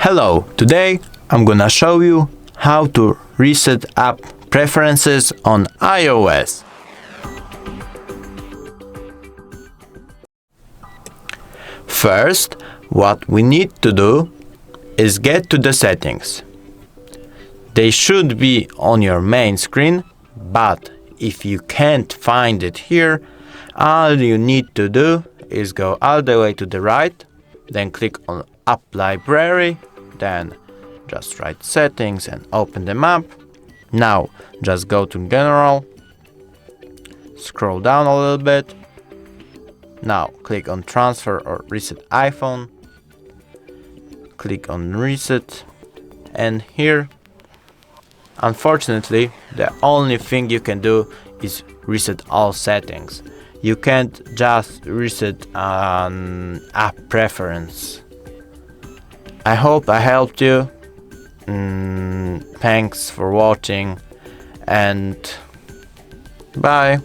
Hello, today I'm gonna show you how to reset app preferences on iOS. First, what we need to do is get to the settings. They should be on your main screen, but if you can't find it here, all you need to do is go all the way to the right, then click on App Library, then just write settings and open them up. Now just go to General, scroll down a little bit. Now click on Transfer or Reset iPhone. Click on Reset, and here, unfortunately, the only thing you can do is reset all settings. You can't just reset an app preference. I hope I helped you. Thanks for watching and bye.